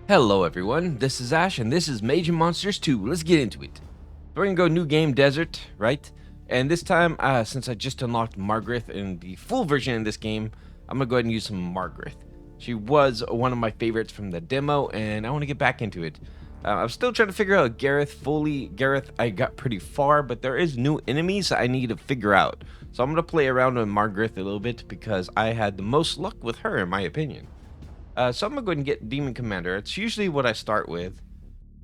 Hello everyone, this is Ash and this is Mage Monsters 2. Let's get into it. We're gonna go new game desert, right? And this time, since I just unlocked Magarth in the full version in this game, I'm gonna go ahead and use some Magarth. She was one of my favorites from the demo and I want to get back into it. I'm still trying to figure out Gareth fully. Gareth, I got pretty far, but there is new enemies I need to figure out. So I'm gonna play around with Magarth a little bit because I had the most luck with her in my opinion. So I'm gonna go ahead and get Demon Commander. It's usually what I start with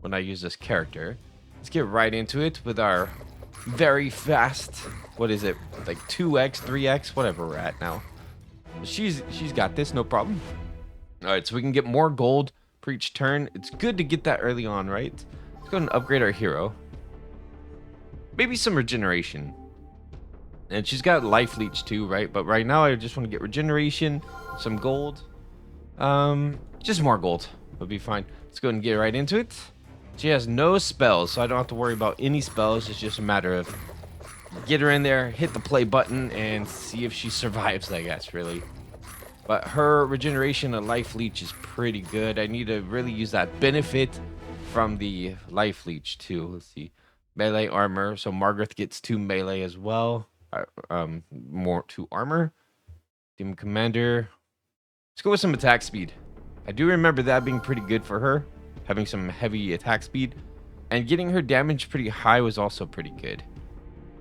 when I use this character. Let's get right into it with our very fast, what is it, like 2x, 3x, whatever we're at now. She's got this, no problem. All right, so we can get more gold per each turn. It's good to get that early on, right? Let's go ahead and upgrade our hero. Maybe some regeneration. And she's got life leech too, right? But right now I just want to get regeneration, some gold. Just more gold would be fine. Let's go ahead and get right into it. She has no spells, so I don't have to worry about any spells. It's just a matter of get her in there, hit the play button, and see if she survives, I guess, really. But her regeneration and life leech is pretty good. I need to really use that benefit from the life leech too. Let's see. Melee armor, so Magarth gets 2 melee as well. More 2 armor. Demon Commander. Let's go with some attack speed. I do remember that being pretty good for her, having some heavy attack speed, and getting her damage pretty high was also pretty good.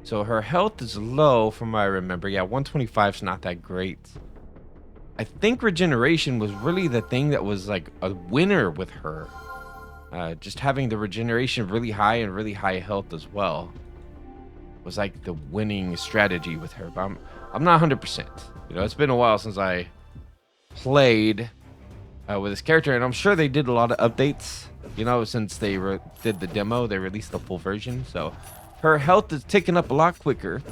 So her health is low from what I remember. Yeah, 125 is not that great. I think regeneration was really the thing that was like a winner with her. Just having the regeneration really high and really high health as well was like the winning strategy with her. But I'm not 100%. You know, it's been a while since I played with this character, and I'm sure they did a lot of updates, you know, since they did the demo. They released the full version, so her health is ticking up a lot quicker.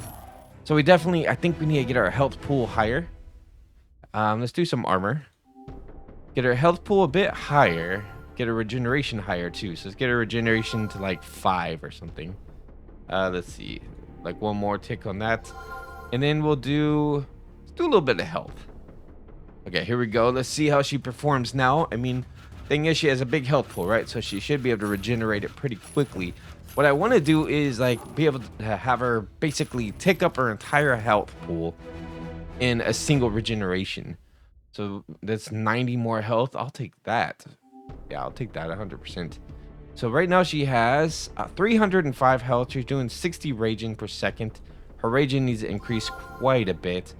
So we definitely, I think we need to get our health pool higher. Let's do some armor, get her health pool a bit higher, get her regeneration higher too. So let's get her regeneration to like 5 or something. Let's see, like one more tick on that, and then let's do a little bit of health. Okay, here we go. Let's see how she performs now. I mean, thing is, she has a big health pool, right? So she should be able to regenerate it pretty quickly. What I want to do is like be able to have her basically take up her entire health pool in a single regeneration. So that's 90 more health. I'll take that. Yeah, I'll take that 100%. So right now she has 305 health. She's doing 60 raging per second. Her raging needs to increase quite a bit.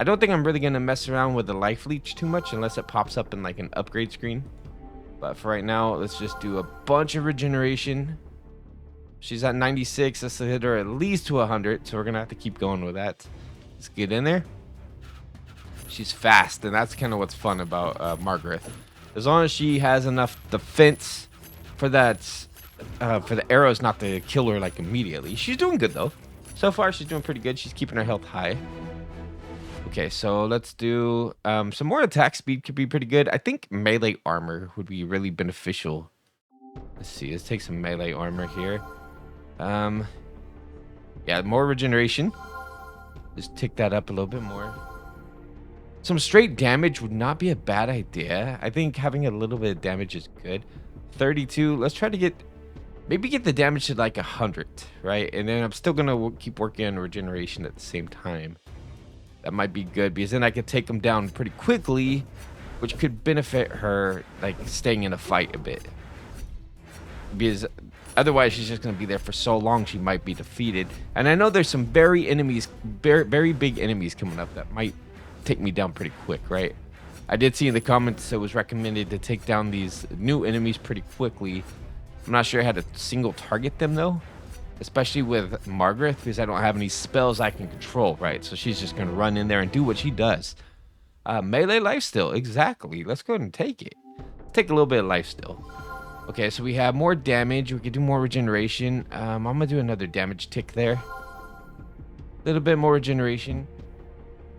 I don't think I'm really going to mess around with the life leech too much unless it pops up in like an upgrade screen. But for right now, let's just do a bunch of regeneration. She's at 96. Let's hit her at least to 100. So we're going to have to keep going with that. Let's get in there. She's fast, and that's kind of what's fun about Magarth. As long as she has enough defense for that, for the arrows not to kill her like immediately. She's doing good though. So far, she's doing pretty good. She's keeping her health high. Okay, so let's do some more attack speed. Could be pretty good. I think melee armor would be really beneficial. Let's see. Let's take some melee armor here. Yeah, more regeneration. Just tick that up a little bit more. Some straight damage would not be a bad idea. I think having a little bit of damage is good. 32. Let's try to maybe get the damage to like 100, right? And then I'm still gonna keep working on regeneration at the same time. That might be good because then I could take them down pretty quickly, which could benefit her like staying in a fight a bit. Because otherwise she's just going to be there for so long she might be defeated. And I know there's some very big enemies coming up that might take me down pretty quick, right? I did see in the comments it was recommended to take down these new enemies pretty quickly. I'm not sure how to single target them though. Especially with Magarth, because I don't have any spells I can control, right? So she's just going to run in there and do what she does. Melee lifesteal, exactly. Let's go ahead and take it. Let's take a little bit of lifesteal. Okay, so we have more damage. We can do more regeneration. I'm going to do another damage tick there. A little bit more regeneration.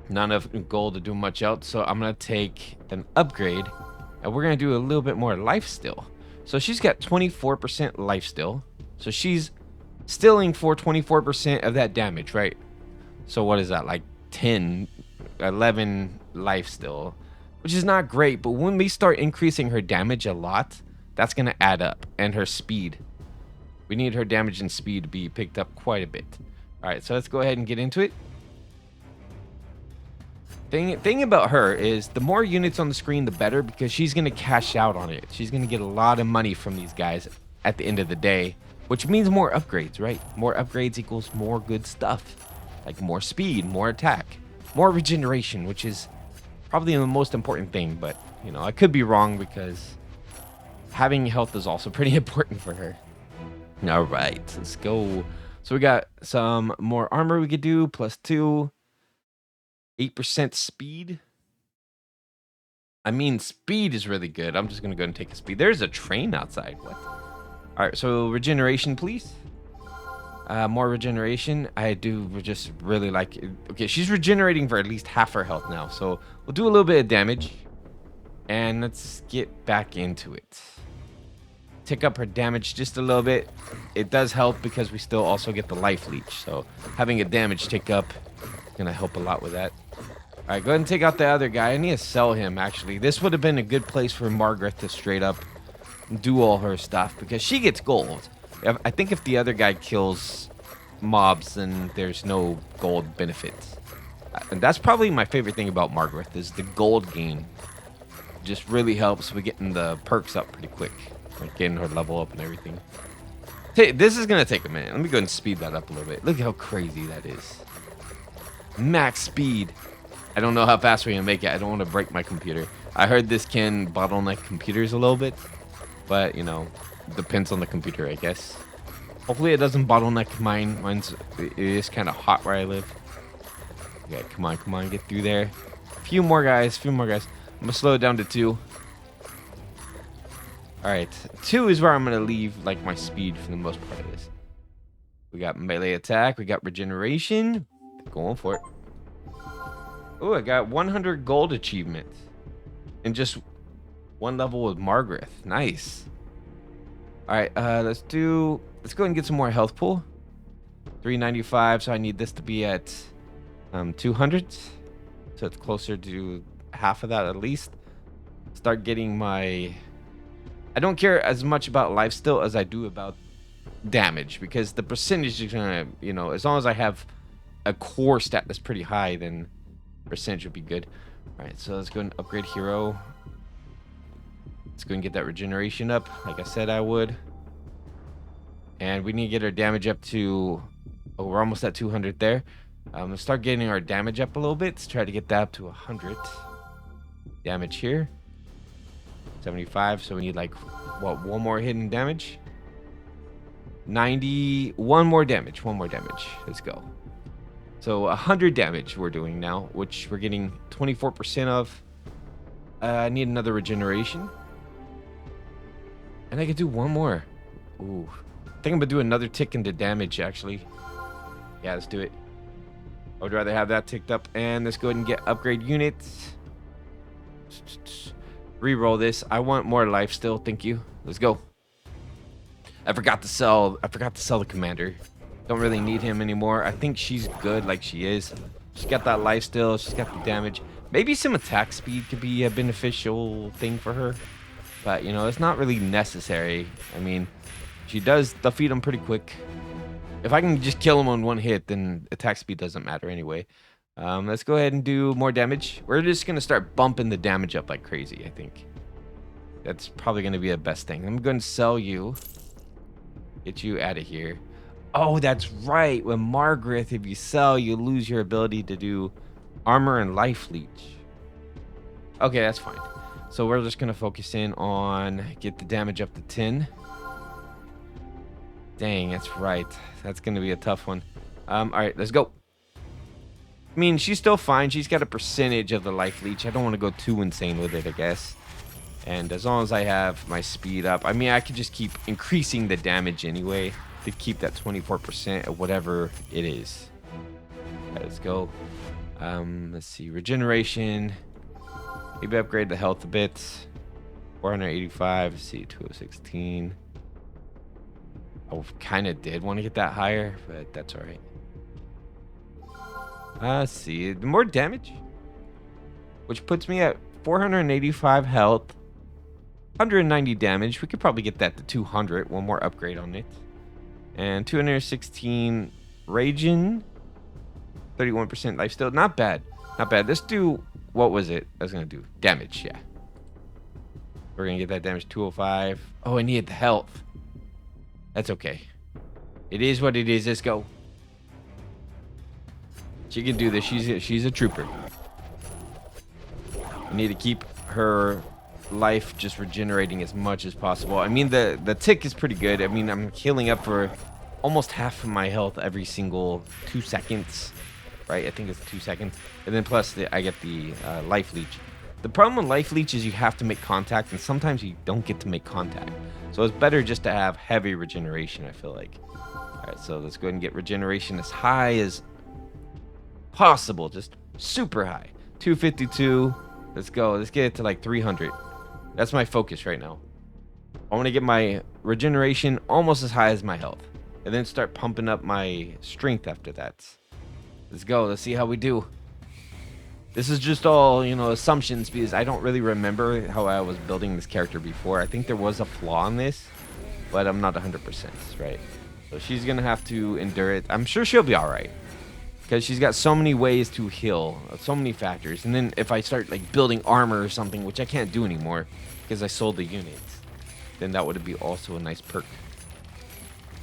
Not enough gold to do much else. So I'm going to take an upgrade. And we're going to do a little bit more lifesteal. So she's got 24% lifesteal. So she's stealing for 24% of that damage, right? So what is that, like 11 life still, which is not great. But when we start increasing her damage a lot, that's going to add up. And her speed. We need her damage and speed to be picked up quite a bit. All right, so let's go ahead and get into it. Thing about her is the more units on the screen, the better, because she's going to cash out on it. She's going to get a lot of money from these guys at the end of the day, which means more upgrades, right? More upgrades equals more good stuff, like more speed, more attack, more regeneration, which is probably the most important thing. But, you know, I could be wrong because having health is also pretty important for her. All right, let's go. So we got some more armor we could do, +2. 8% speed. I mean, speed is really good. I'm just going to go and take a speed. There's a train outside. What? All right, so regeneration, please. More regeneration. I do just really like it. Okay, she's regenerating for at least half her health now. So we'll do a little bit of damage. And let's get back into it. Tick up her damage just a little bit. It does help because we still also get the life leech. So having a damage tick up is going to help a lot with that. All right, go ahead and take out the other guy. I need to sell him, actually. This would have been a good place for Magarth to straight up do all her stuff because she gets gold. I think if the other guy kills mobs, then there's no gold benefits. And that's probably my favorite thing about Magarth is the gold gain. Just really helps with getting the perks up pretty quick. Like getting her level up and everything. Hey, this is going to take a minute. Let me go and speed that up a little bit. Look how crazy that is. Max speed. I don't know how fast we're going to make it. I don't want to break my computer. I heard this can bottleneck computers a little bit. But, you know, depends on the computer, I guess. Hopefully it doesn't bottleneck mine. It is kind of hot where I live. Okay, come on, get through there. A few more guys. I'm going to slow it down to 2. Alright, 2 is where I'm going to leave, like, my speed for the most part of this. We got melee attack. We got regeneration. Going for it. Oh, I got 100 gold achievements. And just one level with Magarth. Nice. Alright, let's go ahead and get some more health pool. 395, so I need this to be at 200. So it's closer to half of that at least. Start getting my... I don't care as much about lifesteal as I do about damage, because the percentage is gonna, you know, as long as I have a core stat that's pretty high, then percentage would be good. All right, so let's go and upgrade hero. Let's go and get that regeneration up, like I said I would. And we need to get our damage up to... Oh, we're almost at 200 there. Let's start getting our damage up a little bit. Let's try to get that up to 100. Damage here. 75, so we need like, what, one more hidden damage? 90, one more damage. Let's go. So 100 damage we're doing now, which we're getting 24% of. I need another regeneration. And I could do one more. Ooh. I think I'm gonna do another tick into damage, actually. Yeah, let's do it. I would rather have that ticked up. And let's go ahead and get upgrade units. Reroll this. I want more life still. Thank you. Let's go. I forgot to sell the commander. Don't really need him anymore. I think she's good like she is. She's got that life still. She's got the damage. Maybe some attack speed could be a beneficial thing for her. But, you know, it's not really necessary. I mean, she does defeat him pretty quick. If I can just kill him on one hit, then attack speed doesn't matter anyway. Let's go ahead and do more damage. We're just going to start bumping the damage up like crazy, I think. That's probably going to be the best thing. I'm going to sell you. Get you out of here. Oh, that's right. With Magarth, if you sell, you lose your ability to do armor and life leech. Okay, that's fine. So we're just going to focus in on get the damage up to 10. Dang, that's right. That's going to be a tough one. All right, let's go. I mean, she's still fine. She's got a percentage of the life leech. I don't want to go too insane with it, I guess. And as long as I have my speed up, I mean, I could just keep increasing the damage anyway to keep that 24% of whatever it is. All right, let's go. Let's see. Regeneration. Maybe upgrade the health a bit. 485. Let's see. 2016. I kind of did want to get that higher, but that's all right. Let's see. More damage, which puts me at 485 health. 190 damage. We could probably get that to 200. One more upgrade on it. And 216 Regen. 31% life steal. Not bad. Not bad. Let's do... What was it? I was going to do damage. Yeah. We're going to get that damage 205. Oh, I needed the health. That's okay. It is what it is. Let's go. She can do this. She's a trooper. We need to keep her life just regenerating as much as possible. I mean, the tick is pretty good. I mean, I'm healing up for almost half of my health every single 2 seconds. Right? I think it's 2 seconds. And then plus I get the life leech. The problem with life leech is you have to make contact, and sometimes you don't get to make contact. So it's better just to have heavy regeneration, I feel like. Alright, so let's go ahead and get regeneration as high as possible. Just super high. 252. Let's go. Let's get it to like 300. That's my focus right now. I want to get my regeneration almost as high as my health. And then start pumping up my strength after that. Let's go. Let's see how we do. This is just all, you know, assumptions because I don't really remember how I was building this character before. I think there was a flaw in this, but I'm not 100%, right? So she's going to have to endure it. I'm sure she'll be all right because she's got so many ways to heal, so many factors. And then if I start like building armor or something, which I can't do anymore because I sold the units, then that would be also a nice perk.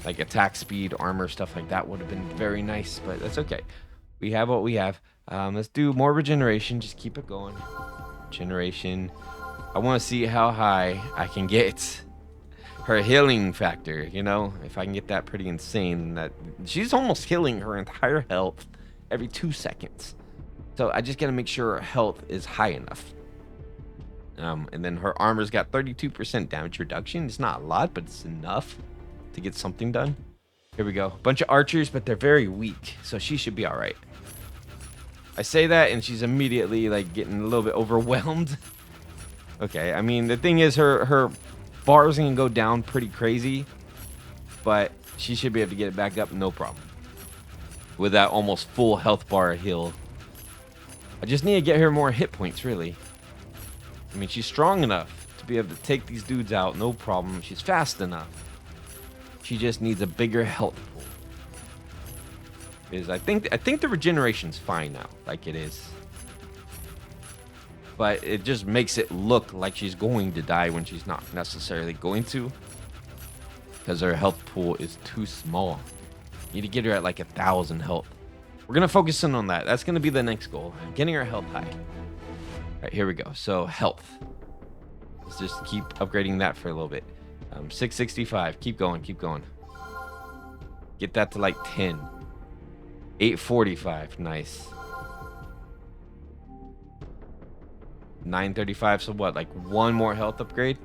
Like attack speed, armor, stuff like that would have been very nice, but that's okay. We have what we have. Let's do more regeneration. Just keep it going. Regeneration. I want to see how high I can get her healing factor. You know, if I can get that pretty insane. That she's almost healing her entire health every 2 seconds. So I just got to make sure her health is high enough. And then her armor's got 32% damage reduction. It's not a lot, but it's enough to get something done. Here we go. Bunch of archers, but they're very weak. So she should be all right. I say that and she's immediately like getting a little bit overwhelmed. Okay, I mean the thing is her bars can go down pretty crazy, but she should be able to get it back up no problem. With that almost full health bar heal. I just need to get her more hit points really. I mean she's strong enough to be able to take these dudes out no problem. She's fast enough. She just needs a bigger health pool. I think the regeneration's fine now, like it is. But it just makes it look like she's going to die when she's not necessarily going to. Because her health pool is too small. You need to get her at like 1,000 health. We're going to focus in on that. That's going to be the next goal. Getting her health high. Alright, here we go. So, health. Let's just keep upgrading that for a little bit. 665. Keep going, keep going. Get that to like 10. 845. Nice. 935. So what? Like one more health upgrade?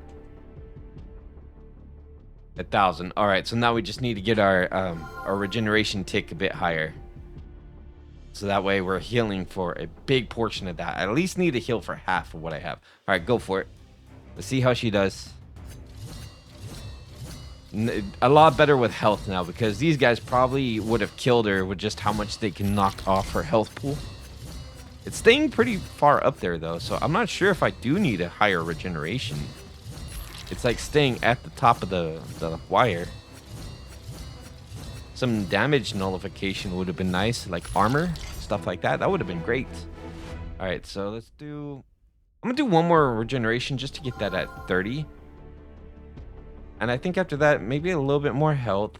1,000. All right. So now we just need to get our regeneration tick a bit higher. So that way we're healing for a big portion of that. I at least need to heal for half of what I have. All right, go for it. Let's see how she does. A lot better with health now because these guys probably would have killed her with just how much they can knock off her health pool. It's staying pretty far up there though, so I'm not sure if I do need a higher regeneration. It's like staying at the top of the wire. Some damage nullification would have been nice, like armor, stuff like that. That would have been great. All right, so let's do... I'm gonna do one more regeneration just to get that at 30. And I think after that, maybe a little bit more health.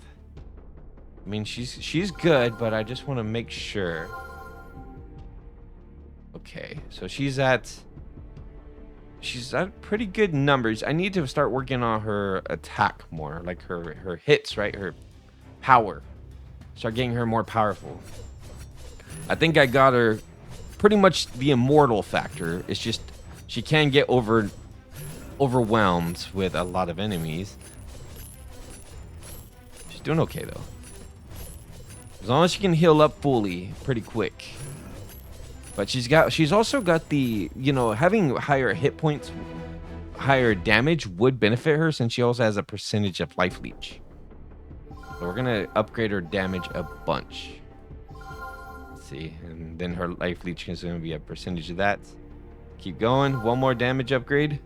I mean, she's good, but I just want to make sure. Okay, so she's at pretty good numbers. I need to start working on her attack more, like her hits, right? Her power. Start getting her more powerful. I think I got her pretty much the immortal factor. It's just she can get overwhelmed with a lot of enemies. She's doing okay though. As long as she can heal up fully pretty quick. But she's also got the, you know, having higher hit points, higher damage would benefit her since she also has a percentage of life leech. So we're gonna upgrade her damage a bunch. Let's see, and then her life leech is gonna be a percentage of that. Keep going. One more damage upgrade.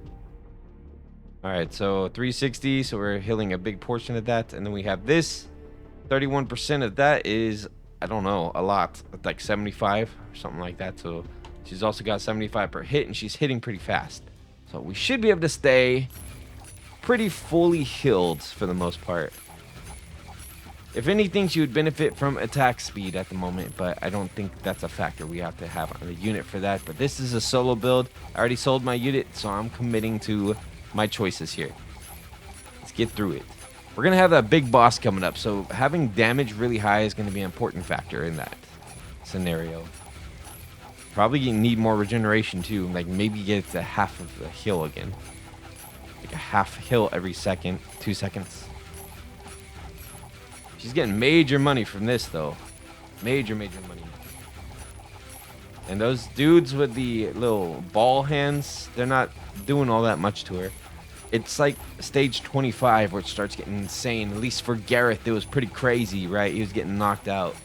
All right, so 360, so we're healing a big portion of that. And then we have this. 31% of that is, I don't know, a lot. Like 75 or something like that. So she's also got 75 per hit, and she's hitting pretty fast. So we should be able to stay pretty fully healed for the most part. If anything, she would benefit from attack speed at the moment, but I don't think that's a factor we have to have on the unit for that. But this is a solo build. I already sold my unit, so I'm committing to my choices here. Let's get through it. We're going to have that big boss coming up, so having damage really high is going to be an important factor in that scenario. Probably need more regeneration too, like maybe get to half of the heal again. Like a half heal every second, 2 seconds. She's getting major money from this, though. Major money. And those dudes with the little ball hands, they're not doing all that much to her. It's like stage 25 where it starts getting insane. At least for Gareth, it was pretty crazy, right? He was getting knocked out.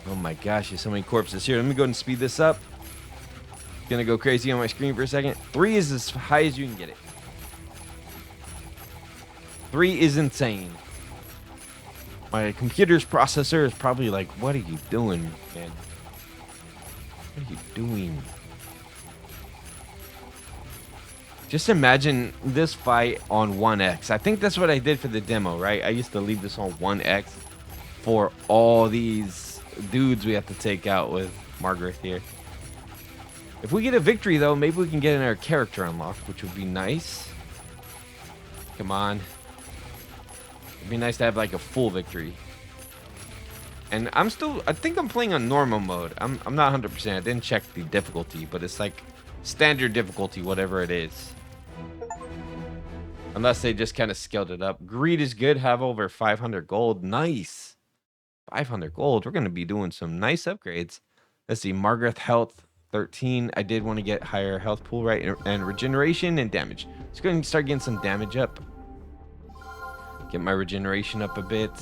Oh my gosh, there's so many corpses here. Let me go and speed this up. Gonna go crazy on my screen for a second. 3 is as high as you can get it. 3 is insane. My computer's processor is probably like, what are you doing, man? What are you doing? Just imagine this fight on 1x. I think that's what I did for the demo, right? I used to leave this on 1x for all these dudes we have to take out with Magarth here. If we get a victory, though, maybe we can get our character unlocked, which would be nice. Come on. It'd be nice to have like a full victory. And I think I'm playing on normal mode. I'm not 100%. I didn't check the difficulty, but it's like standard difficulty, whatever it is. Unless they just kind of scaled it up. Greed is good. Have over 500 gold. Nice. 500 gold. We're going to be doing some nice upgrades. Let's see. Magarth health 13. I did want to get higher health pool, right? And regeneration and damage. Let's go and start getting some damage up. Get my regeneration up a bit.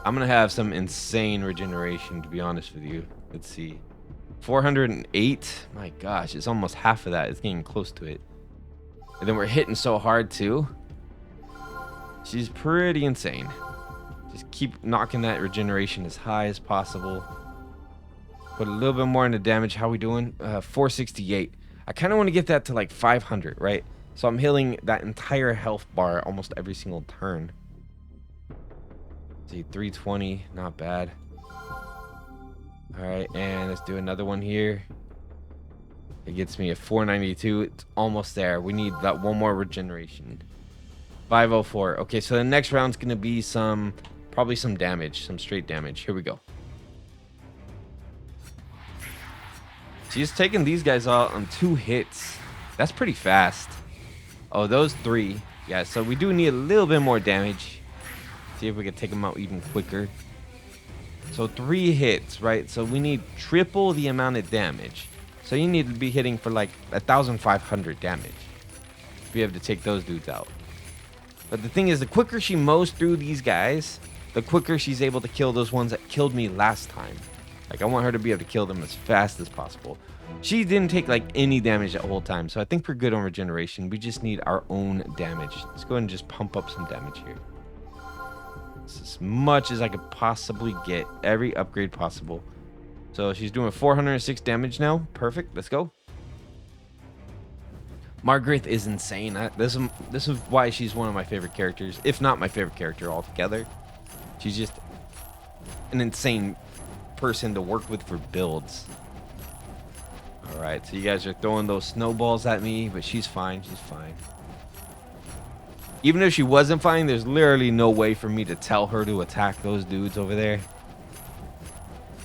I'm going to have some insane regeneration, to be honest with you. Let's see. 408. My gosh, it's almost half of that. It's getting close to it. And then we're hitting so hard, too. She's pretty insane. Just keep knocking that regeneration as high as possible. Put a little bit more into damage. How we doing? 468. I kind of want to get that to like 500, right? So I'm healing that entire health bar almost every single turn. See, 320, not bad. All right, and let's do another one here. It gets me a 492. It's almost there. We need that one more regeneration. 504. Okay, so the next round's gonna be probably some damage, some straight damage. Here we go. She's taking these guys out on 2 hits. That's pretty fast. Oh, those 3. Yeah, so we do need a little bit more damage. See if we can take them out even quicker. So 3 hits, right? So we need triple the amount of damage. So you need to be hitting for like 1,500 damage to be able to take those dudes out. But the thing is, the quicker she mows through these guys, the quicker she's able to kill those ones that killed me last time. Like, I want her to be able to kill them as fast as possible. She didn't take like any damage that whole time, so I think we're good on regeneration. We just need our own damage. Let's go ahead and just pump up some damage here. It's as much as I could possibly get. Every upgrade possible. So she's doing 406 damage now. Perfect. Let's go. Magarth is insane. This is why she's one of my favorite characters, if not my favorite character altogether. She's just an insane person to work with for builds. All right, so you guys are throwing those snowballs at me, but she's fine. She's fine. Even if she wasn't fine, there's literally no way for me to tell her to attack those dudes over there.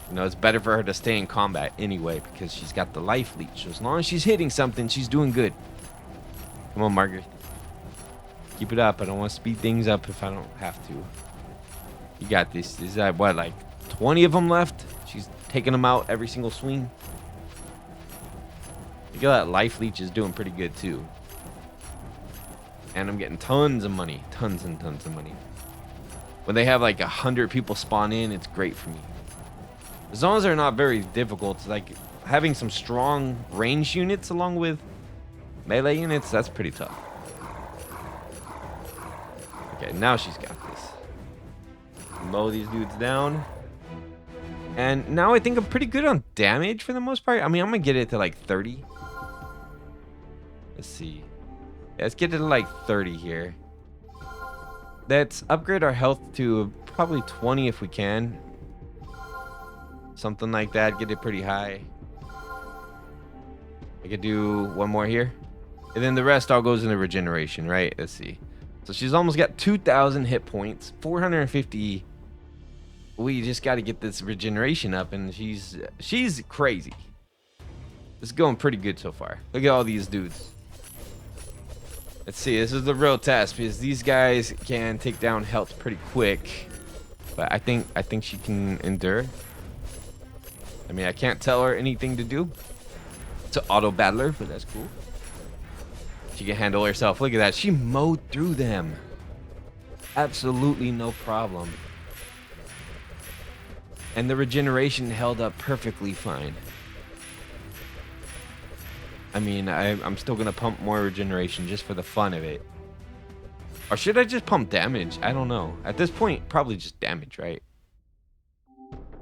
You know, it's better for her to stay in combat anyway because she's got the life leech. So as long as she's hitting something, she's doing good. Come on, Magarth. Keep it up. I don't want to speed things up if I don't have to. You got this. Is that what, like 20 of them left? She's taking them out every single swing. Look at that life leech is doing pretty good too. And I'm getting tons of money. Tons and tons of money. When they have like 100 people spawn in, it's great for me. As long as they're not very difficult, like having some strong range units along with Melee units, that's pretty tough. Okay, now she's got this. Mow these dudes down. And now I think I'm pretty good on damage for the most part. I mean, I'm going to get it to like 30. Let's see. Yeah, let's get it to like 30 here. Let's upgrade our health to probably 20 if we can. Something like that. Get it pretty high. I could do one more here. And then the rest all goes into regeneration, right? Let's see. So she's almost got 2,000 hit points. 450. We just got to get this regeneration up. And she's crazy. It's going pretty good so far. Look at all these dudes. Let's see. This is the real test. Because these guys can take down health pretty quick. But I think she can endure. I mean, I can't tell her anything to do. It's an auto battler, but that's cool. She can handle herself. Look at that. She mowed through them. Absolutely no problem. And the regeneration held up perfectly fine. I mean, I'm still going to pump more regeneration just for the fun of it. Or should I just pump damage? I don't know. At this point, probably just damage, right?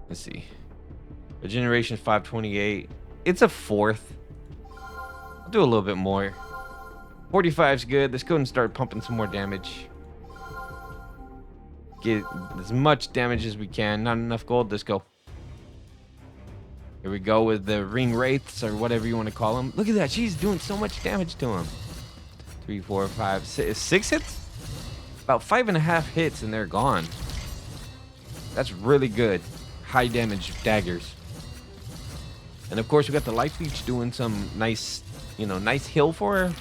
Let's see. Regeneration 528. It's a fourth. I'll do a little bit more. 45's good. Let's go and start pumping some more damage. Get as much damage as we can. Not enough gold. Let's go. Here we go with the ring wraiths or whatever you want to call them. Look at that. She's doing so much damage to him. 3, 4, 5, 6 hits? About 5.5 hits and they're gone. That's really good. High damage daggers. And of course we got the life leech doing some nice, nice heal for her.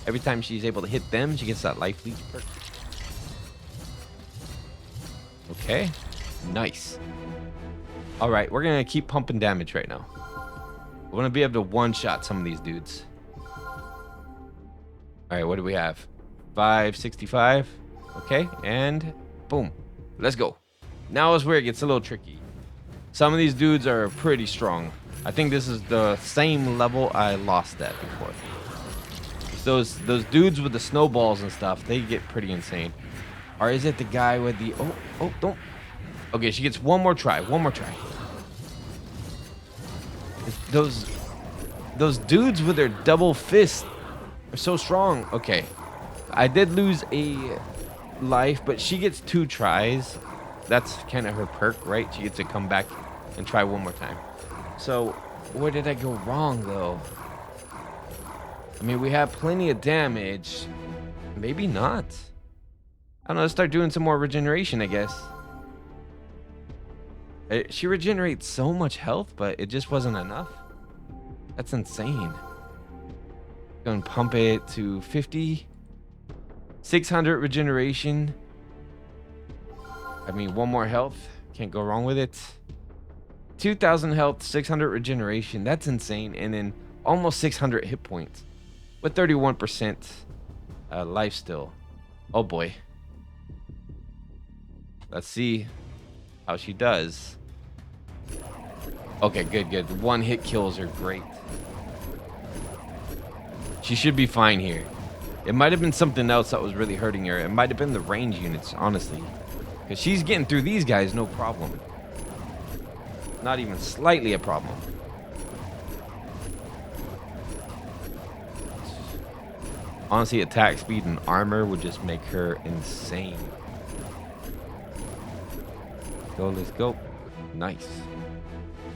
Every time she's able to hit them, she gets that life leech perk. Okay. Nice. Alright, we're going to keep pumping damage right now. We're going to be able to one-shot some of these dudes. Alright, what do we have? 565. Okay, and boom. Let's go. Now is where it gets a little tricky. Some of these dudes are pretty strong. I think this is the same level I lost at before. Those dudes with the snowballs and stuff, they get pretty insane. Or is it the guy with the... Oh, don't... Okay, she gets one more try. One more try. Those dudes with their double fist are so strong. Okay. I did lose a life, but she gets 2 tries. That's kind of her perk, right? She gets to come back and try one more time. So, where did I go wrong, though? I mean, we have plenty of damage. Maybe not. I don't know, let's start doing some more regeneration, I guess. She regenerates so much health, but it just wasn't enough. That's insane. Go and pump it to 50. 600 regeneration. I mean, one more health. Can't go wrong with it. 2,000 health, 600 regeneration. That's insane. And then almost 600 hit points. With 31% life still. Oh boy. Let's see how she does. Okay, good. One hit kills are great. She should be fine here. It might have been something else that was really hurting her. It might have been the range units, honestly. Because she's getting through these guys, no problem. Not even slightly a problem. Honestly, attack speed and armor would just make her insane. Let's go. Nice.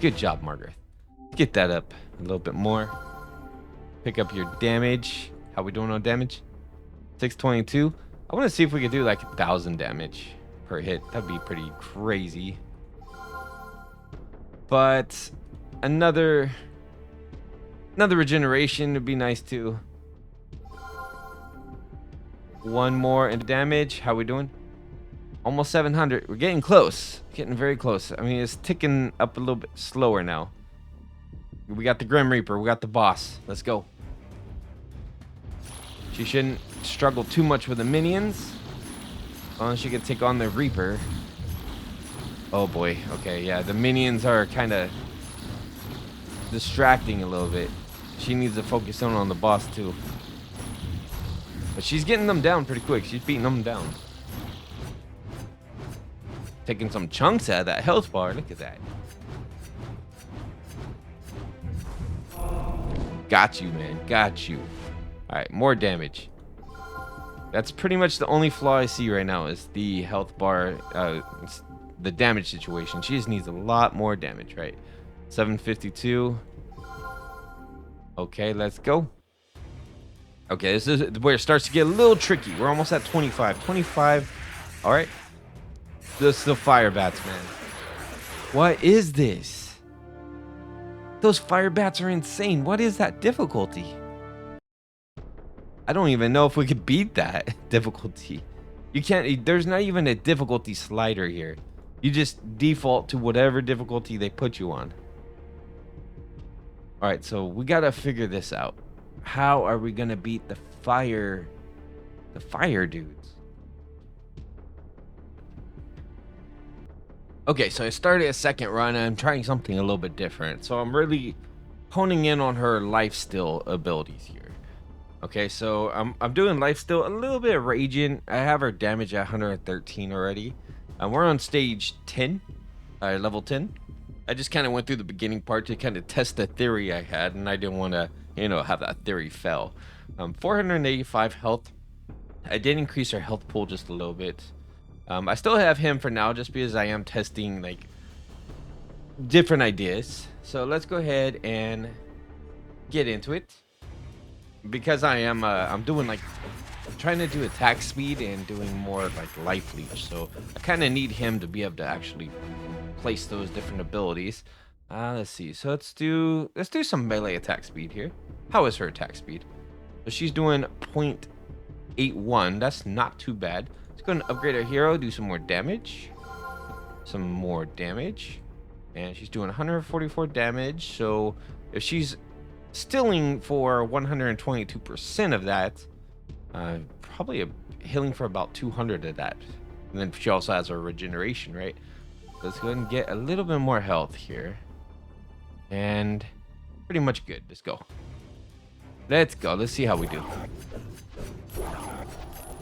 Good job, Magarth. Get that up a little bit more. Pick up your damage. How we doing on damage? 622. I want to see if we could do like 1,000 damage per hit. That'd be pretty crazy. But another regeneration would be nice too. One more into damage. How we doing? Almost 700. We're getting close. Getting very close. I mean, it's ticking up a little bit slower now. We got the Grim Reaper. We got the boss. Let's go. She shouldn't struggle too much with the minions. As long as she can take on the Reaper. Oh boy. Okay, yeah. The minions are kind of distracting a little bit. She needs to focus on the boss too. But she's getting them down pretty quick. She's beating them down. Taking some chunks out of that health bar. Look at that. Got you, man. Got you. All right, more damage. That's pretty much the only flaw I see right now is the health bar, the damage situation. She just needs a lot more damage, right? 752. Okay, let's go. Okay, this is where it starts to get a little tricky. We're almost at 25. 25. All right. This is the fire bats, man. What is this? Those fire bats are insane. What is that difficulty? I don't even know if we could beat that difficulty. You can't, there's not even a difficulty slider here. You just default to whatever difficulty they put you on. All right, so we got to figure this out. How are we going to beat the fire dudes? Okay, so I started a second run and I'm trying something a little bit different. So I'm really honing in on her lifesteal abilities here. Okay, so I'm doing lifesteal, a little bit of raging. I have her damage at 113 already. We're on stage 10, level 10. I just kind of went through the beginning part to kind of test the theory I had, and I didn't want to, have that theory fail. 485 health. I did increase her health pool just a little bit. I still have him for now just because I am testing like different ideas. So let's go ahead and get into it. Because I am I'm doing like I'm trying to do attack speed and doing more like life leech. So I kind of need him to be able to actually place those different abilities. Let's see. So let's do some melee attack speed here. How is her attack speed? So she's doing 0.81. That's not too bad. Let's go and upgrade our hero, do some more damage. And she's doing 144 damage. So if she's stilling for 122% of that, probably a healing for about 200 of that. And then she also has her regeneration, right? Let's go ahead and get a little bit more health here. And pretty much good. Let's go. Let's see how we do.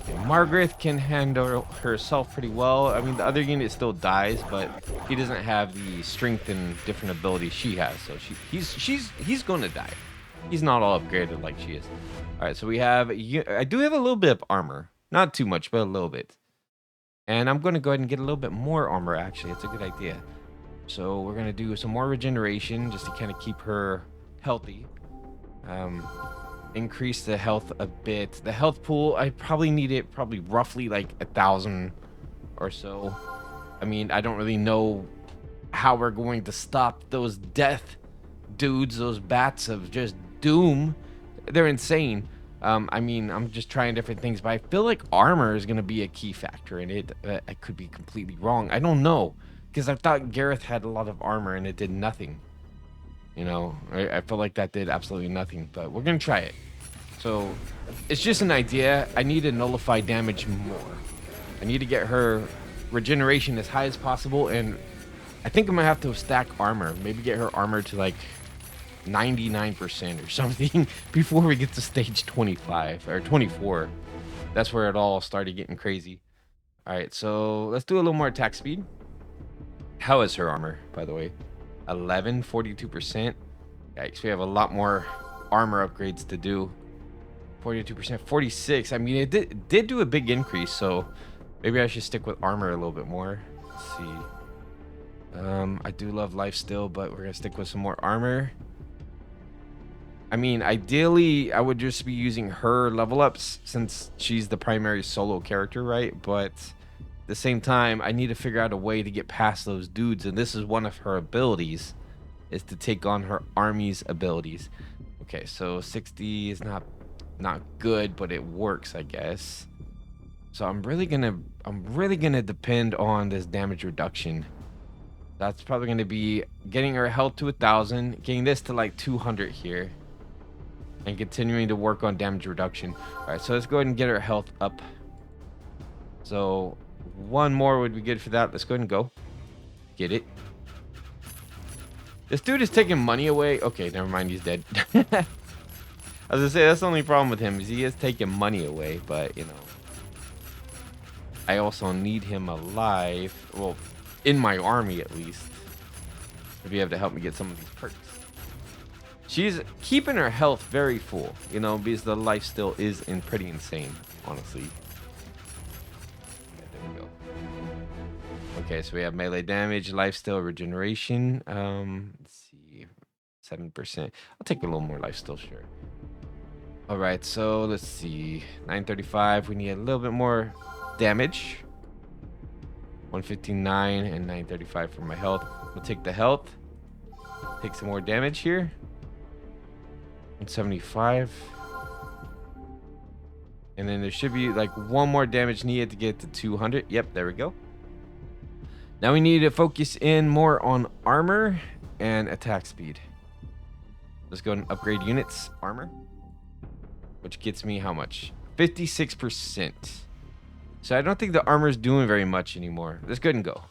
Okay, Magarth can handle herself pretty well. I mean, the other unit still dies, but he doesn't have the strength and different abilities she has. So he's going to die. He's not all upgraded like she is. All right, so we have, I do have a little bit of armor. Not too much, but a little bit. And I'm going to go ahead and get a little bit more armor, actually. It's a good idea. So we're going to do some more regeneration just to kind of keep her healthy. Increase the health a bit. The health pool, I probably need it roughly like 1,000 or so. I mean, I don't really know how we're going to stop those death dudes, those bats of just doom. They're insane. I mean, I'm just trying different things, but I feel like armor is going to be a key factor in it. I could be completely wrong. I don't know, because I thought Gareth had a lot of armor and it did nothing. I feel like that did absolutely nothing, but we're going to try it. So it's just an idea. I need to nullify damage more. I need to get her regeneration as high as possible, and I think I'm going to have to stack armor. Maybe get her armor to like 99% or something before we get to stage 25 or 24. That's where it all started getting crazy. All right, so let's do a little more attack speed. How is her armor, by the way? 11, 42%. Yikes, we have a lot more armor upgrades to do. 42%, 46. I mean, it did do a big increase, so maybe I should stick with armor a little bit more. Let's see. I do love life still, but we're gonna stick with some more armor. I mean, ideally, I would just be using her level ups since she's the primary solo character, right? But at the same time, I need to figure out a way to get past those dudes, and this is one of her abilities, is to take on her army's abilities. Okay, so 60 is not good, but it works, I guess. So I'm really gonna depend on this damage reduction. That's probably gonna be getting her health to 1,000, getting this to like 200 here, and continuing to work on damage reduction. All right, so let's go ahead and get her health up. So one more would be good for that. Let's go ahead and go get it. This dude is taking money away. Okay, never mind, he's dead. I I was gonna say that's the only problem with him is he is taking money away, but you know, I also need him alive. Well, in my army at least, to be able to help me get some of these perks. She's keeping her health very full, you know, because the life still is pretty insane, honestly. Yeah, there we go. Okay, so we have melee damage, lifesteal, regeneration. Let's see, 7%. I'll take a little more lifesteal, sure. All right, so let's see, 935. We need a little bit more damage. 159 and 935 for my health. We'll take the health. Take some more damage here. 175. And then there should be like one more damage needed to get to 200. Yep, there we go. Now we need to focus in more on armor and attack speed. Let's go and upgrade units. Armor, which gets me how much? 56%. So I don't think the armor is doing very much anymore. Let's go ahead and go.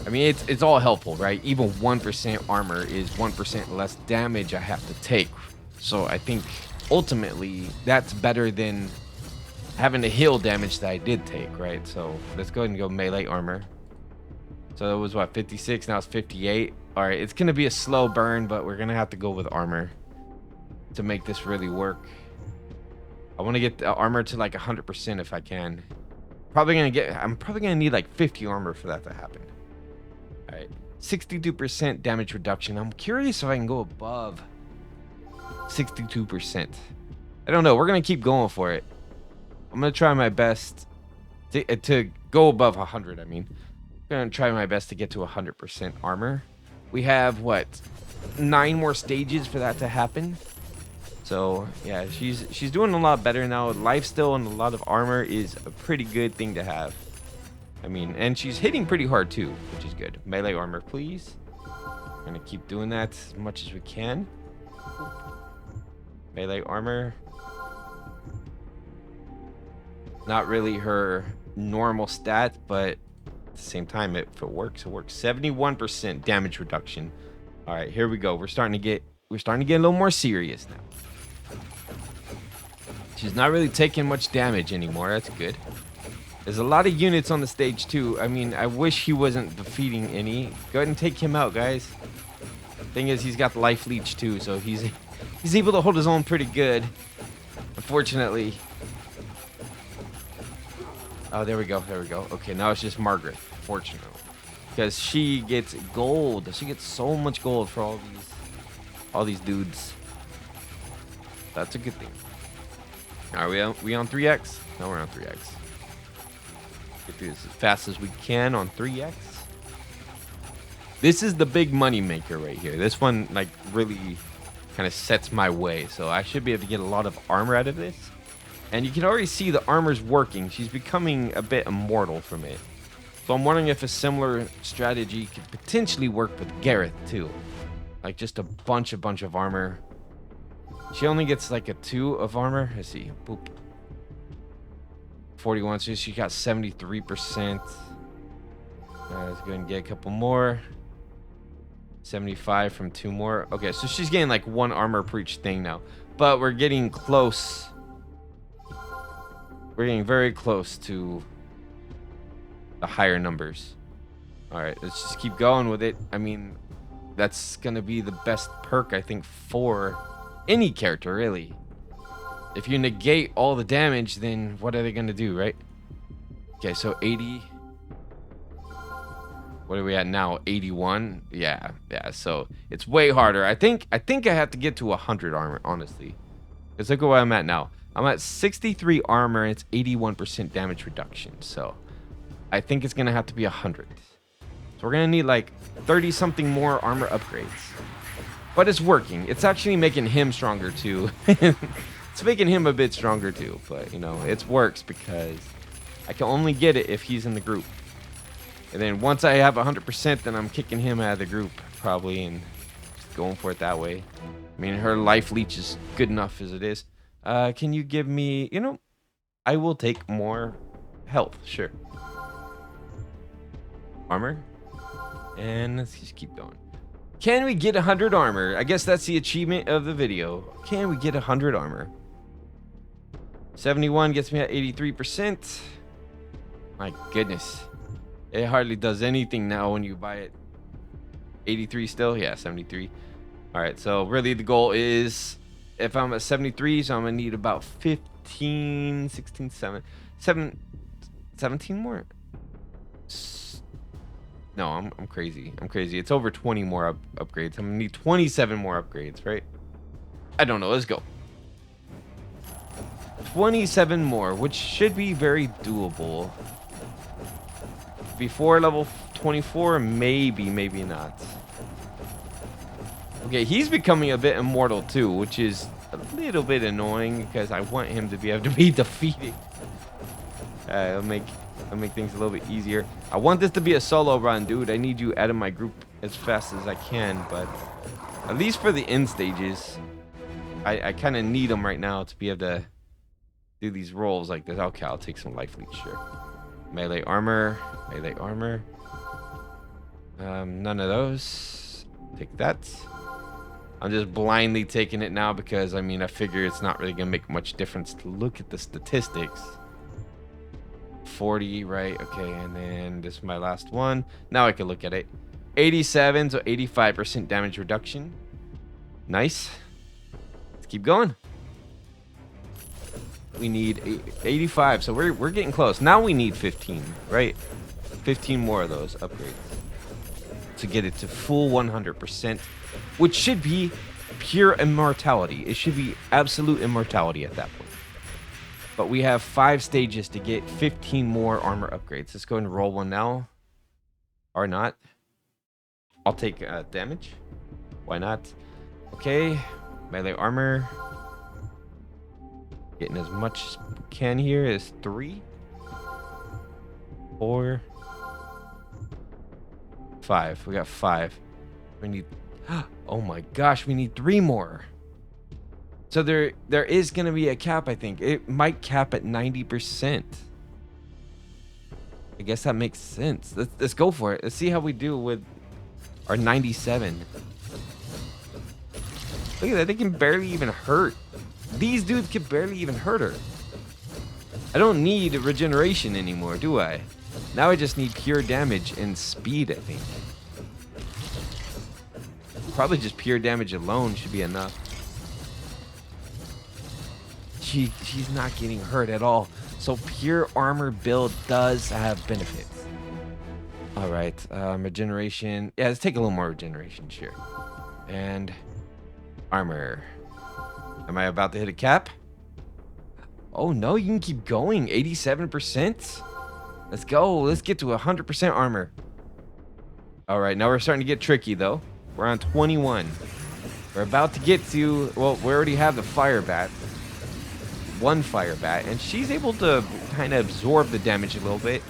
I mean, it's all helpful, right? Even 1% armor is 1% less damage I have to take. So I think ultimately that's better than having to heal damage that I did take, right? So let's go ahead and go melee armor. So it was what, 56? Now it's 58. All right, it's gonna be a slow burn, but we're gonna have to go with armor to make this really work. I want to get the armor to like 100% if I can. I'm probably gonna need like 50 armor for that to happen. All right, 62% damage reduction. I'm curious if I can go above 62%. I don't know. We're gonna keep going for it. I'm gonna try my best to go above 100. I mean, I'm gonna try my best to get to 100% armor. We have what, 9 more stages for that to happen. So yeah, she's doing a lot better now. Lifesteal and a lot of armor is a pretty good thing to have. I mean, and she's hitting pretty hard too, which is good. Melee armor, please. We're gonna keep doing that as much as we can. Melee armor. Not really her normal stat, but at the same time, if it works, it works. 71% damage reduction. All right, here we go. We're starting to get a little more serious now. She's not really taking much damage anymore. That's good. There's a lot of units on the stage too. I mean, I wish he wasn't defeating any. Go ahead and take him out, guys. Thing is, he's got life leech too, so he's able to hold his own pretty good. Unfortunately. Oh, there we go. There we go. Okay, now it's just Magarth, fortunately, because she gets gold. She gets so much gold for all these dudes. That's a good thing. Are we on 3x? No, we're on 3x. Get through this as fast as we can on 3x. This is the big money maker right here. This one like really kind of sets my way, so I should be able to get a lot of armor out of this. And you can already see the armor's working. She's becoming a bit immortal from it. So I'm wondering if a similar strategy could potentially work with Gareth too. Like just a bunch of armor. She only gets like a 2 of armor. Let's see. Boop. 41. So she got 73%. Let's go and get a couple more. 75 from 2 more. Okay, so she's getting like 1 armor per each thing now. But we're getting close. We're getting very close to the higher numbers. All right, let's just keep going with it. I mean, that's going to be the best perk, I think, for any character, really. If you negate all the damage, then what are they going to do, right? Okay, so 80. What are we at now? 81? Yeah, so it's way harder. I think I have to get to 100 armor, honestly. Because look at where I'm at now. I'm at 63 armor, and it's 81% damage reduction. So I think it's going to have to be 100. So we're going to need like 30-something more armor upgrades. But it's working. It's actually making him stronger too. It's making him a bit stronger too. But, you know, it works because I can only get it if he's in the group. And then once I have 100%, then I'm kicking him out of the group probably and just going for it that way. I mean, her life leech is good enough as it is. Can you give me, you know, I will take more health. Sure. Armor. And let's just keep going. Can we get 100 armor? I guess that's the achievement of the video. Can we get 100 armor? 71 gets me at 83%. My goodness. It hardly does anything now when you buy it. 83 still? Yeah, 73. Alright, so really the goal is, if I'm at 73, so I'm going to need about 15, 16, 17 more? No, I'm crazy. I'm crazy. It's over 20 more upgrades. I'm going to need 27 more upgrades, right? I don't know. Let's go. 27 more, which should be very doable. Before level 24, maybe not. Okay, he's becoming a bit immortal too, which is a little bit annoying because I want him to be able to be defeated. It'll make things a little bit easier. I want this to be a solo run, dude. I need you out of my group as fast as I can, but at least for the end stages, I kind of need them right now to be able to do these rolls like this. Okay, I'll take some life leech, sure. Melee armor. None of those. Take that. I'm just blindly taking it now because, I mean, I figure it's not really going to make much difference to look at the statistics. 40, right? Okay, and then this is my last one. Now I can look at it. 87, so 85% damage reduction. Nice. Let's keep going. We need 85, so we're getting close. Now we need 15, right? 15 more of those upgrades to get it to full 100%, which should be pure immortality. It should be absolute immortality at that point. But we have 5 stages to get 15 more armor upgrades. Let's go and roll one now. Or not. I'll take damage. Why not? Okay. Melee armor. Getting as much as we can here is 3, 4, 5. We got 5. We need... Oh my gosh, we need 3 more. So there is going to be a cap, I think. It might cap at 90%. I guess that makes sense. Let's go for it. Let's see how we do with our 97. Look at that. They can barely even hurt. These dudes can barely even hurt her. I don't need regeneration anymore, do I? Now I just need pure damage and speed, I think. Probably just pure damage alone should be enough. She's not getting hurt at all. So pure armor build does have benefits. All right, regeneration. Yeah, let's take a little more regeneration, sure. And armor. Am I about to hit a cap? Oh no, you can keep going. 87%. Let's go. Let's get to 100% armor. All right, now we're starting to get tricky though. We're on 21. We're about to get to, well, we already have the fire bat. One fire bat, and she's able to kind of absorb the damage a little bit.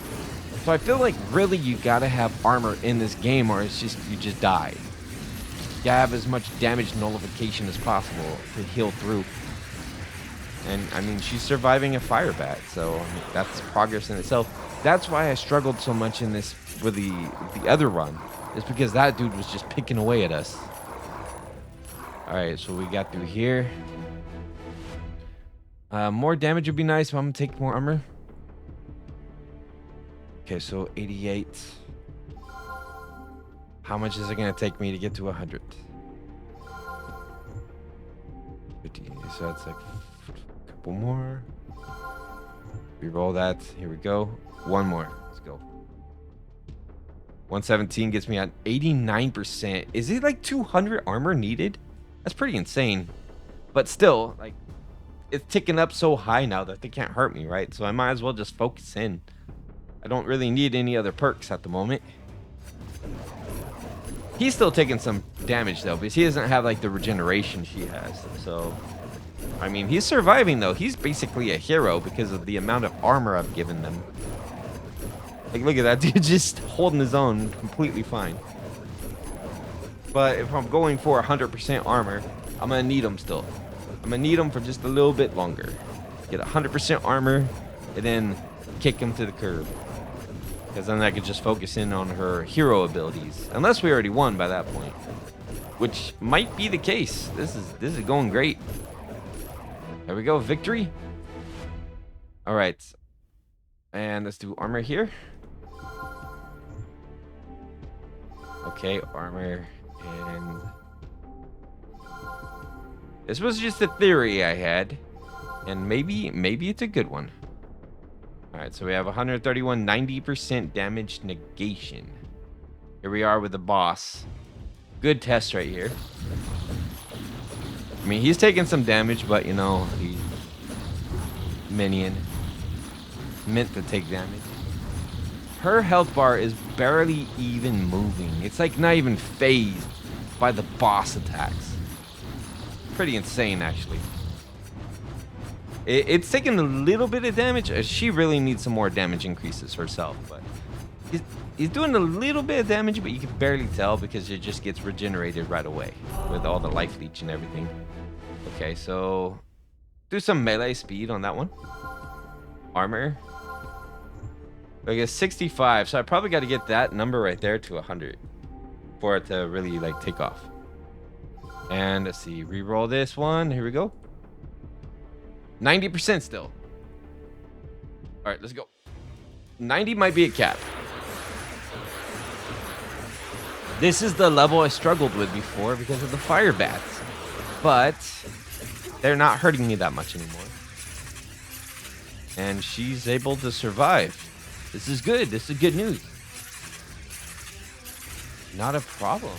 So I feel like really you gotta have armor in this game, or it's just you just die. You gotta have as much damage nullification as possible to heal through. And I mean, she's surviving a fire bat, so I mean, that's progress in itself. That's why I struggled so much in this with the other run. It's because that dude was just picking away at us. All right, so we got through here. More damage would be nice, but I'm gonna take more armor. Okay, so 88. How much is it gonna take me to get to 100? 50. So that's like a couple more. Reroll that. Here we go. One more. Let's go. 117 gets me at 89%. Is it like 200 armor needed? That's pretty insane. But still, like, it's ticking up so high now that they can't hurt me, right? So I might as well just focus in. I don't really need any other perks at the moment. He's still taking some damage though, because he doesn't have like the regeneration she has. So, I mean, he's surviving though. He's basically a hero because of the amount of armor I've given them. Like, look at that dude just holding his own completely fine. But if I'm going for 100% armor, I'm gonna need him still. I'm gonna need him for just a little bit longer. Get 100% armor, and then kick him to the curb. Because then I could just focus in on her hero abilities. Unless we already won by that point. which might be the case. This is going great. There we go, victory. All right, and let's do armor here. Okay, armor, and this was just a theory I had, and maybe it's a good one. All right, so we have 131, 90% damage negation. Here we are with the boss. Good test right here. I mean, he's taking some damage, but you know, he minion meant to take damage. Her health bar is barely even moving. It's like not even phased by the boss attacks. Pretty insane, actually. It's taking a little bit of damage. She really needs some more damage increases herself, but he's doing a little bit of damage, but you can barely tell because it just gets regenerated right away with all the life leech and everything. Okay, so do some melee speed on that one. Armor. I guess 65, so I probably got to get that number right there to 100 for it to really like take off. And let's see, re-roll this one. Here we go. 90% still. All right, let's go. 90 might be a cap. This is the level I struggled with before because of the fire bats, but they're not hurting me that much anymore. And she's able to survive. This is good. This is good news. Not a problem.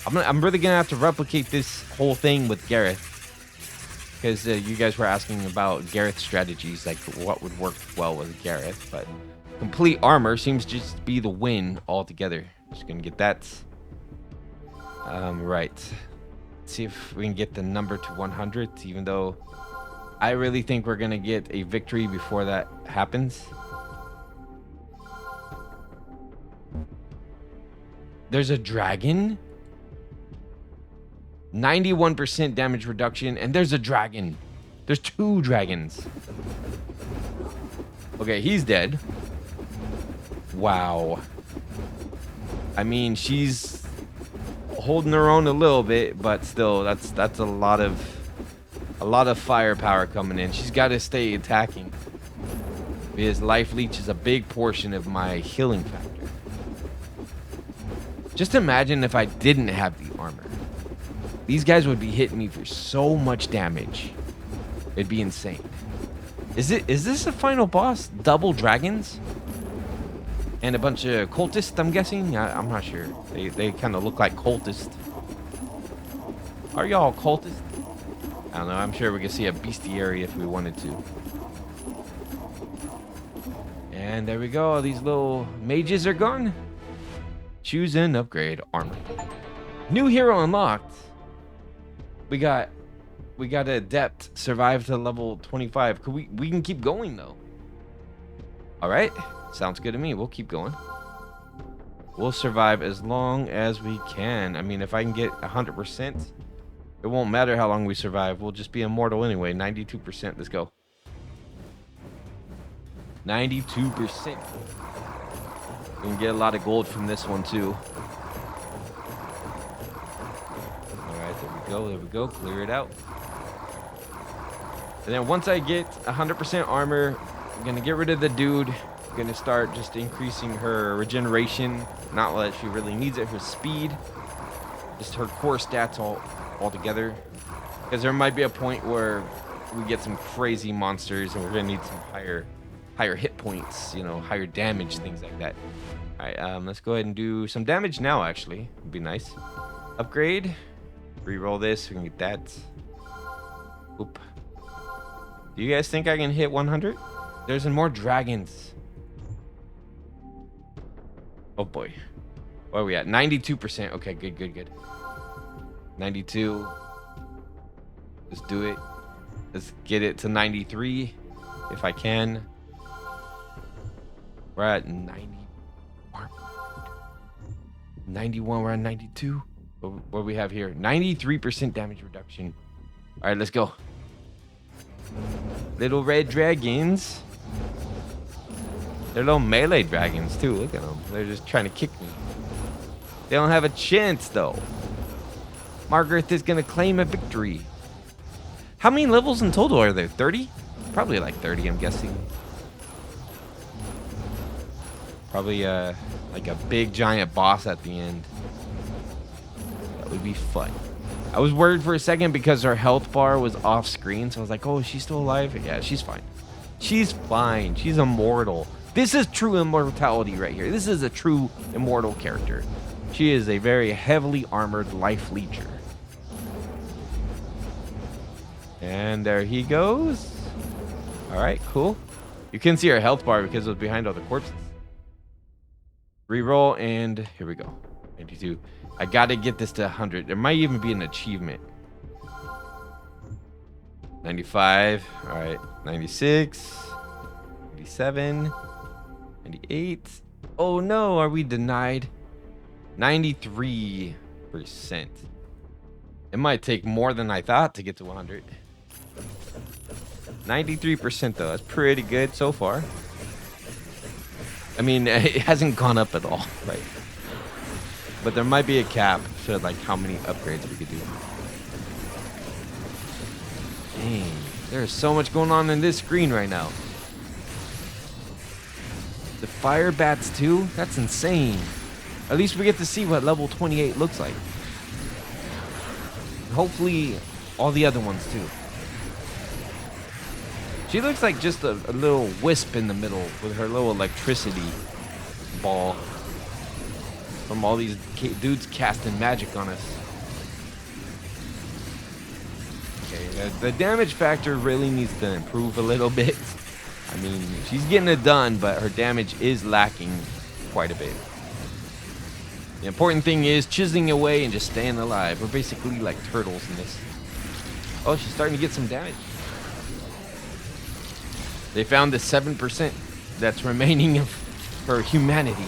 I'm really gonna have to replicate this whole thing with Gareth, because you guys were asking about Gareth strategies, like what would work well with Gareth. But complete armor seems to just be the win altogether. Just gonna get that. Right. Let's see if we can get the number to 100, even though I really think we're gonna get a victory before that happens. There's a dragon. 91% damage reduction, and there's a dragon. There's 2 dragons. Okay, he's dead. Wow. I mean, she's holding her own a little bit, but still, that's a lot of firepower coming in. She's got to stay attacking, because life leech is a big portion of my healing factor. Just imagine if I didn't have the armor. These guys would be hitting me for so much damage. It'd be insane. Is this a final boss? Double dragons? And a bunch of cultists, I'm guessing? I'm not sure. They kind of look like cultists. Are y'all cultists? I don't know. I'm sure we could see a bestiary if we wanted to. And there we go. These little mages are gone. Choose and upgrade armor. New hero unlocked. We got an adept, survive to level 25. We can keep going though. All right, sounds good to me. We'll keep going. We'll survive as long as we can. I mean, if I can get 100%, it won't matter how long we survive. We'll just be immortal anyway. 92%. Let's go. 92%. We can get a lot of gold from this one too. There we go. Clear it out. And then once I get 100% armor, I'm gonna get rid of the dude. I'm gonna start just increasing her regeneration. Not that she really needs it. Her speed, just her core stats all together. Because there might be a point where we get some crazy monsters and we're gonna need some higher hit points, you know, higher damage, things like that. All right, let's go ahead and do some damage now. Actually, would be nice. Upgrade. Reroll this. We can get that. Oop. Do you guys think I can hit 100? There's more dragons. Oh boy. Where are we at? 92%. Okay, good. 92. Let's do it. Let's get it to 93 if I can. We're at 90. 91. We're at 92. What do we have here? 93% damage reduction. All right, let's go. Little red dragons. They're little melee dragons too. Look at them. They're just trying to kick me. They don't have a chance though. Magarth is going to claim a victory. How many levels in total are there? 30? Probably like 30, I'm guessing. Probably like a big giant boss at the end. That would be fun. I was worried for a second because her health bar was off screen, so I was like, oh, is she still alive? Yeah, she's fine. She's fine. She's immortal. This is true immortality right here. This is a true immortal character. She is a very heavily armored life leecher. And there he goes. All right, cool. You can see her health bar because it was behind all the corpses. Reroll, and here we go. 92. I gotta get this to 100. There might even be an achievement. 95. All right, 96. 97. 98. Oh no, are we denied? 93%. It might take more than I thought to get to 100. 93% though, that's pretty good so far. I mean, it hasn't gone up at all, right? But there might be a cap to like how many upgrades we could do. Dang, there's so much going on in this screen right now. The fire bats too? That's insane. At least we get to see what level 28 looks like. Hopefully all the other ones too. She looks like just a little wisp in the middle with her little electricity ball from all these dudes casting magic on us. Okay, the damage factor really needs to improve a little bit. I mean, she's getting it done, but her damage is lacking quite a bit. The important thing is chiseling away and just staying alive. We're basically like turtles in this. Oh, she's starting to get some damage. They found the 7% that's remaining of her humanity.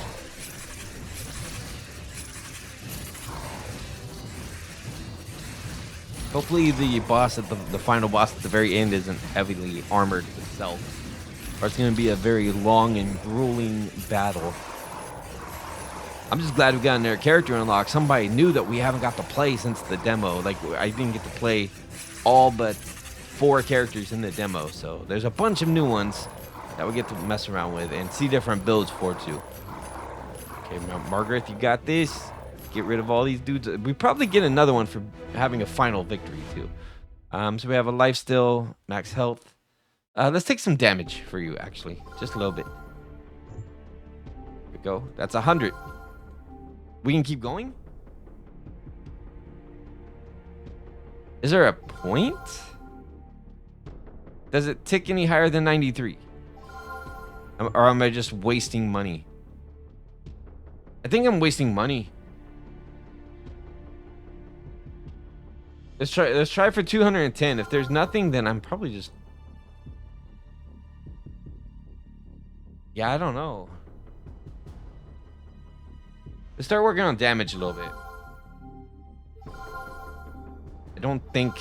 Hopefully the boss at the final boss at the very end isn't heavily armored itself, or it's going to be a very long and grueling battle. I'm just glad we got another character unlocked. Somebody knew that we haven't got to play since the demo. Like, I didn't get to play all but 4 characters in the demo, so there's a bunch of new ones that we get to mess around with and see different builds for too. Okay, Magarth, you got this. Get rid of all these dudes. We probably get another one for having a final victory too. So we have a life still, max health. Let's take some damage for you, actually, just a little bit. There we go. That's 100. We can keep going. Is there a point? Does it tick any higher than 93? Or am I just wasting money? I think I'm wasting money. Let's try for 210. If there's nothing, then I'm probably just... Yeah, I don't know. Let's start working on damage a little bit. I don't think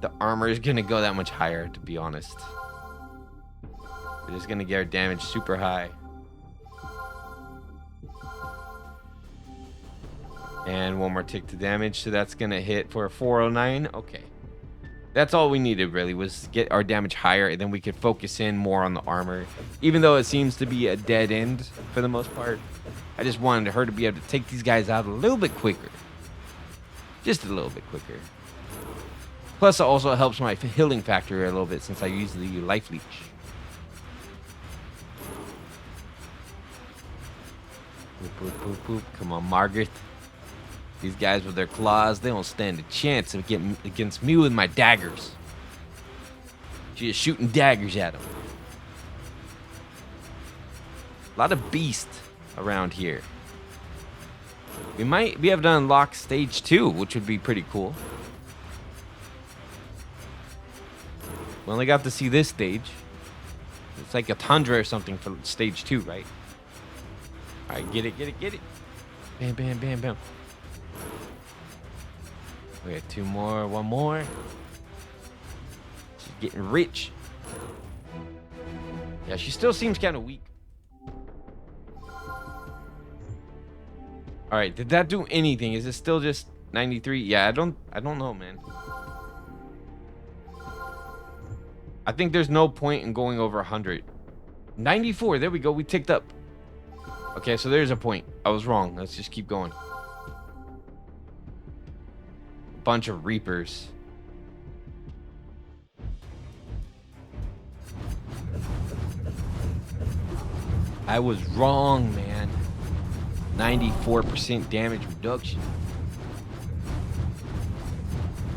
the armor is gonna go that much higher, to be honest. We're just gonna get our damage super high. And one more tick to damage, so that's gonna hit for a 409. Okay. That's all we needed, really, was get our damage higher, and then we could focus in more on the armor. Even though it seems to be a dead end for the most part, I just wanted her to be able to take these guys out a little bit quicker. Just a little bit quicker. Plus, it also helps my healing factor a little bit since I use the life leech. Boop, boop, boop, boop. Come on, Magarth. These guys with their claws, they don't stand a chance of getting against me with my daggers. She's just shooting daggers at them. A lot of beasts around here. We might be able to unlock stage 2, which would be pretty cool. We only got to see this stage. It's like a tundra or something for stage 2, right? Alright, get it, get it, get it. Bam, bam, bam, bam. We got 2 more, 1 more. She's getting rich. Yeah, she still seems kind of weak. Alright, did that do anything? Is it still just 93. Yeah, I don't know, man. I think there's no point in going over 100. 94. There we go. We ticked up. Okay, so there's a point. I was wrong. Let's just keep going. A bunch of reapers. I was wrong, man. 94% damage reduction.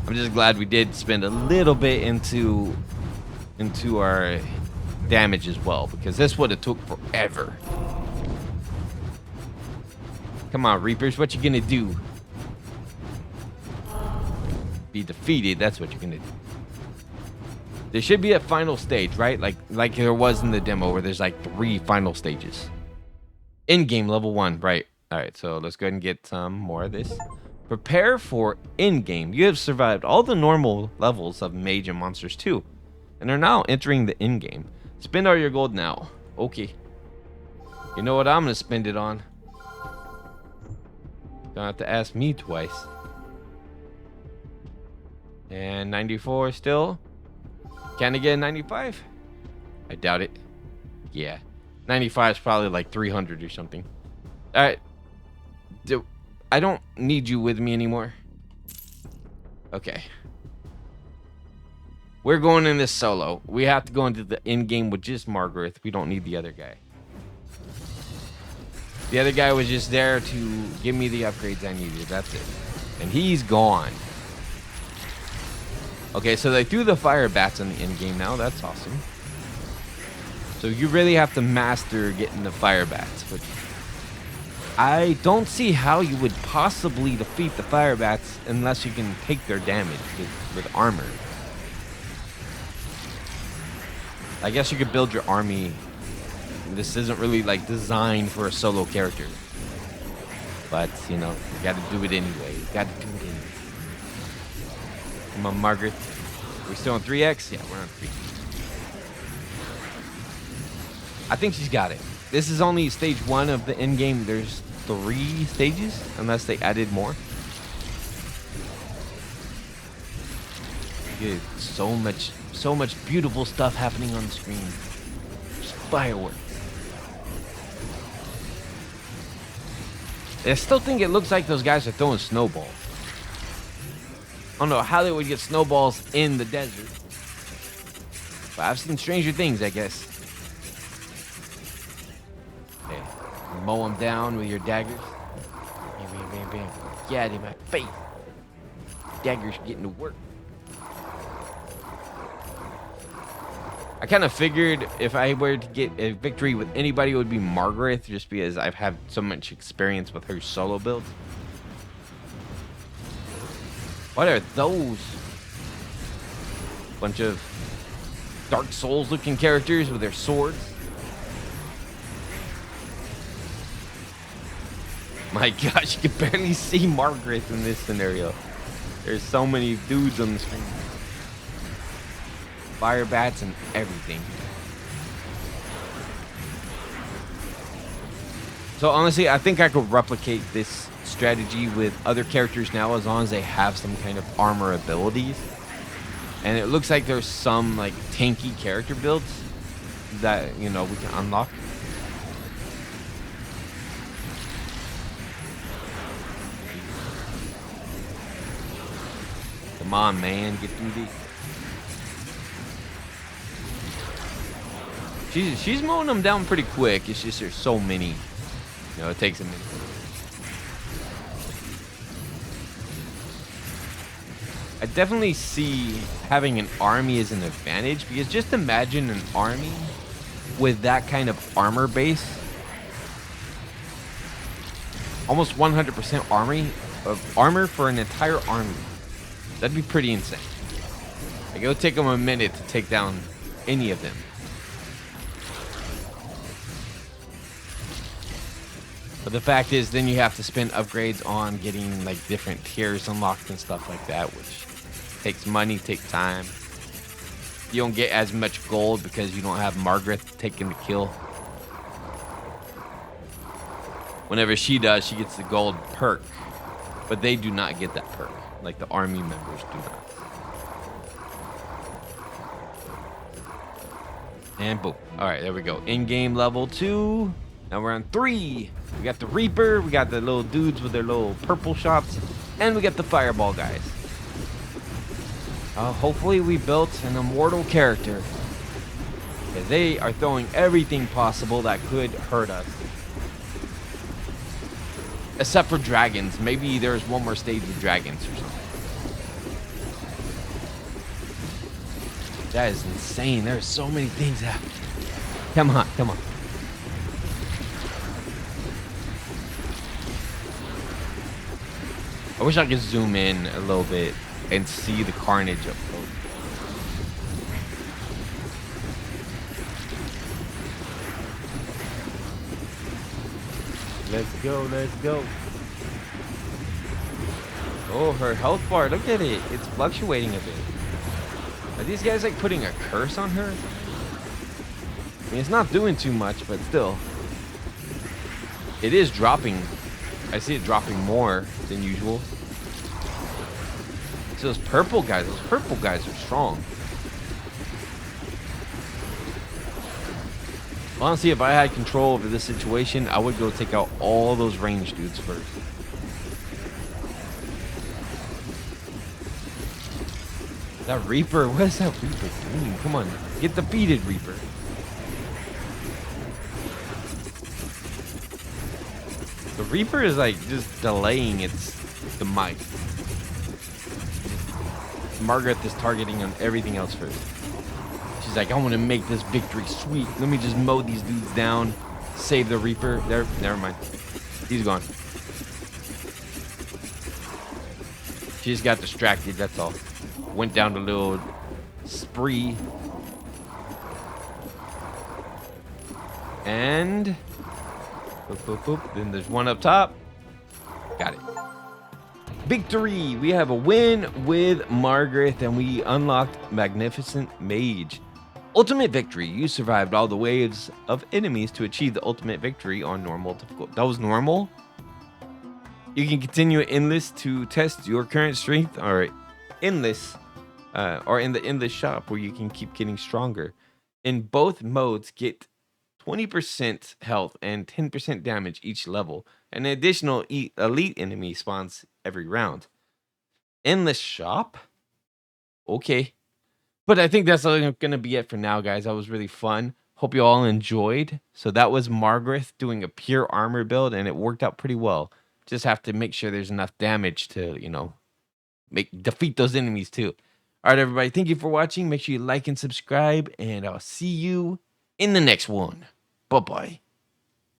I'm just glad we did spend a little bit into our damage as well, because this would have took forever. Come on, Reapers, what you gonna do? Be defeated, that's what you're gonna do. There should be a final stage, right? Like there was in the demo, where there's like 3 final stages. In-game level 1, right. Alright, so let's go ahead and get some more of this. Prepare for in-game. You have survived all the normal levels of Mage and Monsters 2, and are now entering the in-game. Spend all your gold now. Okay. You know what I'm gonna spend it on? Don't have to ask me twice. And 94 still. Can I get a 95? I doubt it. Yeah. 95 is probably like 300 or something. Alright. I don't need you with me anymore. Okay. We're going in this solo. We have to go into the in-game with just Magarth. We don't need the other guy. The other guy was just there to give me the upgrades I needed. That's it. And he's gone. Okay, so they threw the fire bats in the in-game now. That's awesome. So you really have to master getting the fire bats, which I don't see how you would possibly defeat the fire bats unless you can take their damage with armor. I guess you could build your army. This isn't really like designed for a solo character, but you know, you gotta do it anyway. You gotta do it anyway. Come on, Magarth. We're still on 3x? Yeah, we're on 3. I think she's got it. This is only stage 1 of the end game. There's 3 stages, unless they added more. Dude, so much beautiful stuff happening on the screen. Just fireworks. I still think it looks like those guys are throwing snowballs. I don't know how they would get snowballs in the desert, but I've seen stranger things, I guess. Okay, mow them down with your daggers. Bam, bam, bam, bam. Get in my face. Daggers getting to work. I kind of figured if I were to get a victory with anybody, it would be Magarth, just because I've had so much experience with her solo builds. What are those? Bunch of Dark Souls looking characters with their swords. My gosh, you can barely see Magarth in this scenario. There's so many dudes on the screen. Fire bats and everything. So honestly, I think I could replicate this strategy with other characters now, as long as they have some kind of armor abilities. And it looks like there's some like tanky character builds that, you know, we can unlock. Come on, man, get through these. She's mowing them down pretty quick. It's just there's so many. You know, it takes a minute. I definitely see having an army as an advantage, because just imagine an army with that kind of armor base. Almost 100% armor for an entire army. That'd be pretty insane. Like, it'll take them a minute to take down any of them. But the fact is, then you have to spend upgrades on getting like different tiers unlocked and stuff like that, which takes money, takes time. You don't get as much gold because you don't have Magarth taking the kill. Whenever she does, she gets the gold perk. but they do not get that perk like the army members do not. And boom. All right, there we go. In-game level 2. Now we're on 3. We got the Reaper. We got the little dudes with their little purple shots. And we got the Fireball guys. Hopefully we built an immortal character. They are throwing everything possible that could hurt us. Except for dragons. Maybe there's one more stage of dragons or something. That is insane. There's so many things happening. Come on, come on. I wish I could zoom in a little bit and see the carnage up close. Let's go, let's go. Oh, her health bar, look at it. It's fluctuating a bit. Are these guys like putting a curse on her? I mean, it's not doing too much, but still. It is dropping. I see it dropping more than usual. So those purple guys are strong. Honestly, if I had control over this situation, I would go take out all those range dudes first. That Reaper, what is that Reaper doing? Come on, get defeated, Reaper. The Reaper is like just delaying its demise. Magarth is targeting on everything else first. She's like, I want to make this victory sweet. Let me just mow these dudes down. Save the Reaper. There, never mind. He's gone. She just got distracted, that's all. Went down a little spree. And boop, boop, boop. Then there's one up top. Got it. Victory! We have a win with Magarth, and we unlocked Magnificent Mage. Ultimate victory. You survived all the waves of enemies to achieve the ultimate victory on normal difficulty. That was normal? You can continue endless to test your current strength, or endless, or in the endless shop where you can keep getting stronger. In both modes, get 20% health and 10% damage each level. An additional elite enemy spawns every round. Endless shop? Okay. But I think that's going to be it for now, guys. That was really fun. Hope you all enjoyed. So that was Magarth doing a pure armor build, and it worked out pretty well. Just have to make sure there's enough damage to, you know, defeat those enemies too. All right, everybody. Thank you for watching. Make sure you like and subscribe, and I'll see you in the next one. Bye-bye.